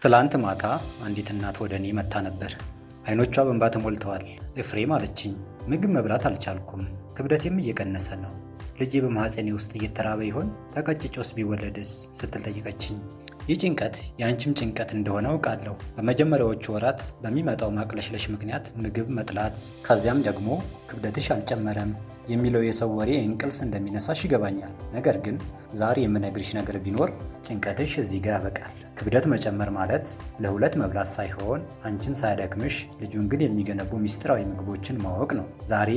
ትላንት ማታ አንዲት እናት ወደ እኔ መጥታ ነበር። አይኖቿ በእንባ ተሞልተዋል። ኤፍሬም አለችኝ፣ ምግብ መብላት አልቻልኩም፣ ክብደቴም እየቀነሰ ነው። ልጄ በማህፀኔ ውስጥ እየተራበ ይሆን? ተቀጭጮስ ቢወለድስ? ስትል ጠይቀችኝ። ይህ ጭንቀት የአንቺም ጭንቀት እንደሆነ አውቃለሁ። በመጀመሪያዎቹ ወራት በሚመጣው ማቅለሽለሽ ምክንያት ምግብ መጥላት፣ ከዚያም ደግሞ ክብደትሽ አልጨመረም የሚለው የሰው ወሬ እንቅልፍ እንደሚነሳሽ ይገባኛል። ነገር ግን ዛሬ የምነግርሽ ነገር ቢኖር ጭንቀትሽ እዚህ ጋር ያበቃል። ክብደት መጨመር ማለት ለሁለት መብላት ሳይሆን አንቺን ሳያደክምሽ ልጁን ግን የሚገነቡ ሚስጥራዊ ምግቦችን ማወቅ ነው። ዛሬ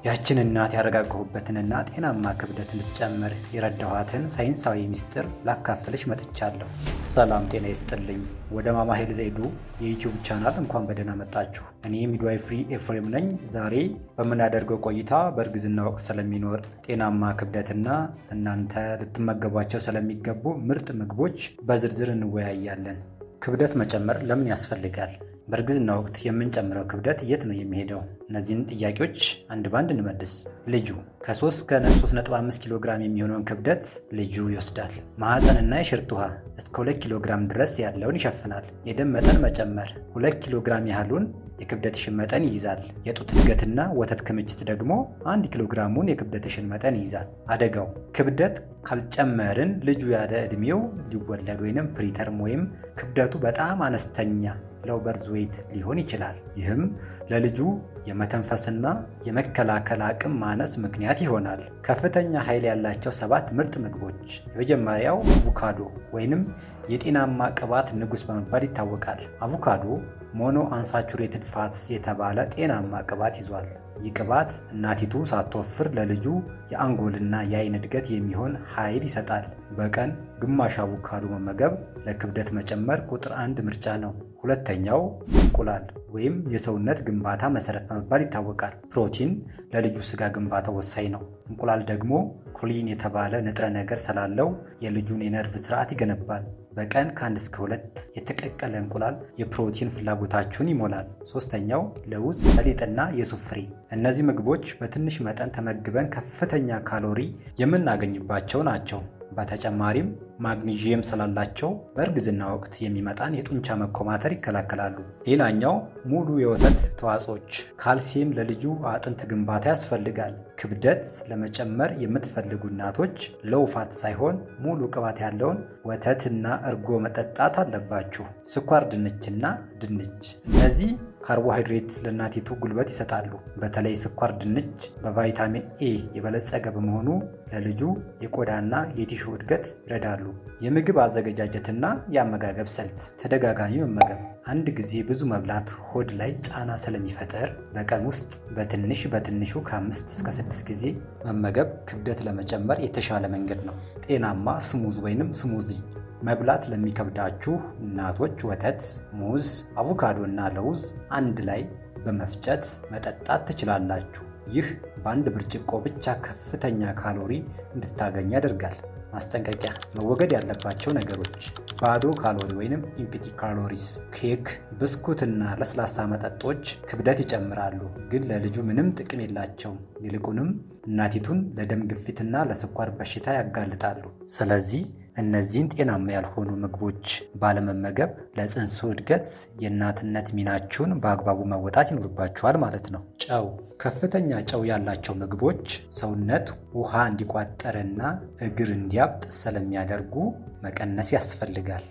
ያችን እናት ያረጋገሁበትንና ጤናማ ክብደት እንድትጨምር የረዳኋትን ሳይንሳዊ ሚስጥር ላካፍልሽ መጥቻለሁ። ሰላም ጤና ይስጥልኝ። ወደ ማማ ሄልዝ ኤዱ የዩቲዩብ ቻናል እንኳን በደህና መጣችሁ። እኔ ሚድዋይፍሪ ኤፍሬም ነኝ። ዛሬ በምናደርገው ቆይታ በእርግዝና ወቅት ስለሚኖር ጤናማ ክብደትና እናንተ ልትመገቧቸው ስለሚገቡ ምርጥ ምግቦች በዝርዝር እንወያያለን። ክብደት መጨመር ለምን ያስፈልጋል? በእርግዝና ወቅት የምንጨምረው ክብደት የት ነው የሚሄደው? እነዚህን ጥያቄዎች አንድ ባንድ እንመልስ። ልጁ ከ3 እስከ 3.5 ኪሎ ግራም የሚሆነውን ክብደት ልጁ ይወስዳል። ማህፀንና የሽርት ውሃ እስከ 2 ኪሎ ግራም ድረስ ያለውን ይሸፍናል። የደም መጠን መጨመር 2 ኪሎ ግራም ያህሉን የክብደትሽን መጠን ይይዛል። የጡት እድገትና ወተት ክምችት ደግሞ 1 ኪሎ ግራሙን የክብደትሽን መጠን ይይዛል። አደጋው ክብደት ካልጨመርን ልጁ ያለ ዕድሜው ሊወለድ ወይም ፕሪተርም ወይም ክብደቱ በጣም አነስተኛ ሎው በርዝ ዌይት ሊሆን ይችላል። ይህም ለልጁ የመተንፈስና የመከላከል አቅም ማነስ ምክንያት ይሆናል። ከፍተኛ ኃይል ያላቸው 7 ምርጥ ምግቦች። የመጀመሪያው አቮካዶ ወይንም የጤናማ ቅባት ንጉሥ በመባል ይታወቃል። አቮካዶ ሞኖ አንሳቹሬትድ ፋትስ የተባለ ጤናማ ቅባት ይዟል። ይህ ቅባት እናቲቱ ሳትወፍር ለልጁ የአንጎልና የአይን እድገት የሚሆን ኃይል ይሰጣል። በቀን ግማሽ አቮካዶ መመገብ ለክብደት መጨመር ቁጥር 1 ምርጫ ነው። ሁለተኛው እንቁላል ወይም የሰውነት ግንባታ መሰረት በመባል ይታወቃል። ፕሮቲን ለልጁ ስጋ ግንባታ ወሳኝ ነው። እንቁላል ደግሞ ኮሊን የተባለ ንጥረ ነገር ስላለው የልጁን የነርቭ ስርዓት ይገነባል። በቀን ከ1 እስከ 2 የተቀቀለ እንቁላል የፕሮቲን ፍላጎታችሁን ይሞላል። ሶስተኛው ለውዝ፣ ሰሊጥና የሱፍ ፍሬ። እነዚህ ምግቦች በትንሽ መጠን ተመግበን ከፍተኛ ካሎሪ የምናገኝባቸው ናቸው። በተጨማሪም ማግኒዥየም ስላላቸው በእርግዝና ወቅት የሚመጣን የጡንቻ መኮማተር ይከላከላሉ። ሌላኛው ሙሉ የወተት ተዋጽኦች። ካልሲየም ለልጁ አጥንት ግንባታ ያስፈልጋል። ክብደት ለመጨመር የምትፈልጉ እናቶች ሎው ፋት ሳይሆን ሙሉ ቅባት ያለውን ወተትና እርጎ መጠጣት አለባችሁ። ስኳር ድንችና ድንች፣ እነዚህ ካርቦሃይድሬት ለእናቲቱ ጉልበት ይሰጣሉ። በተለይ ስኳር ድንች በቫይታሚን ኤ የበለጸገ በመሆኑ ለልጁ የቆዳና የቲሹ እድገት ይረዳሉ። የምግብ አዘገጃጀትና የአመጋገብ ስልት። ተደጋጋሚ መመገብ። አንድ ጊዜ ብዙ መብላት ሆድ ላይ ጫና ስለሚፈጠር በቀን ውስጥ በትንሹ ከ5 እስከ 6 ጊዜ መመገብ ክብደት ለመጨመር የተሻለ መንገድ ነው። ጤናማ ስሙዝ ወይንም ስሙዚ መብላት ለሚከብዳችሁ እናቶች ወተት፣ ሙዝ፣ አቮካዶ እና ለውዝ አንድ ላይ በመፍጨት መጠጣት ትችላላችሁ። ይህ በአንድ ብርጭቆ ብቻ ከፍተኛ ካሎሪ እንድታገኙ ያደርጋል። ማስጠንቀቂያ፣ መወገድ ያለባቸው ነገሮች። ባዶ ካሎሪ ወይንም ኢምፕቲ ካሎሪስ። ኬክ፣ ብስኩትና ለስላሳ መጠጦች ክብደት ይጨምራሉ፣ ግን ለልጁ ምንም ጥቅም የላቸውም። ይልቁንም እናቲቱን ለደም ግፊትና ለስኳር በሽታ ያጋልጣሉ። ስለዚህ እነዚህን ጤናማ ያልሆኑ ምግቦች ባለመመገብ ለጽንሱ እድገት የእናትነት ሚናችሁን በአግባቡ መወጣት ይኖርባችኋል ማለት ነው። ጨው። ከፍተኛ ጨው ያላቸው ምግቦች ሰውነት ውሃ እንዲቋጠርና እግር እንዲያብጥ ስለሚያደርጉ መቀነስ ያስፈልጋል።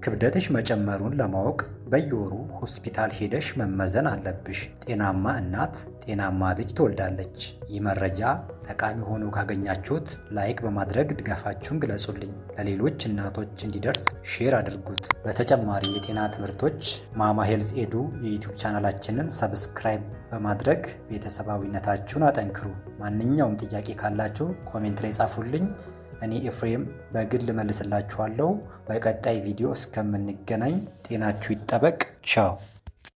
ክብደትሽ መጨመሩን ለማወቅ በየወሩ ሆስፒታል ሄደሽ መመዘን አለብሽ። ጤናማ እናት ጤናማ ልጅ ትወልዳለች። ይህ መረጃ ጠቃሚ ሆኖ ካገኛችሁት ላይክ በማድረግ ድጋፋችሁን ግለጹልኝ። ለሌሎች እናቶች እንዲደርስ ሼር አድርጉት። በተጨማሪ የጤና ትምህርቶች ማማ ሄልዝ ኤዱ የዩቲዩብ ቻናላችንን ሰብስክራይብ በማድረግ ቤተሰባዊነታችሁን አጠንክሩ። ማንኛውም ጥያቄ ካላችሁ ኮሜንት ላይ ጻፉልኝ። እኔ ኤፍሬም በግል መልስላችኋለሁ። በቀጣይ ቪዲዮ እስከምንገናኝ ጤናችሁ ይጠበቅ። ቻው።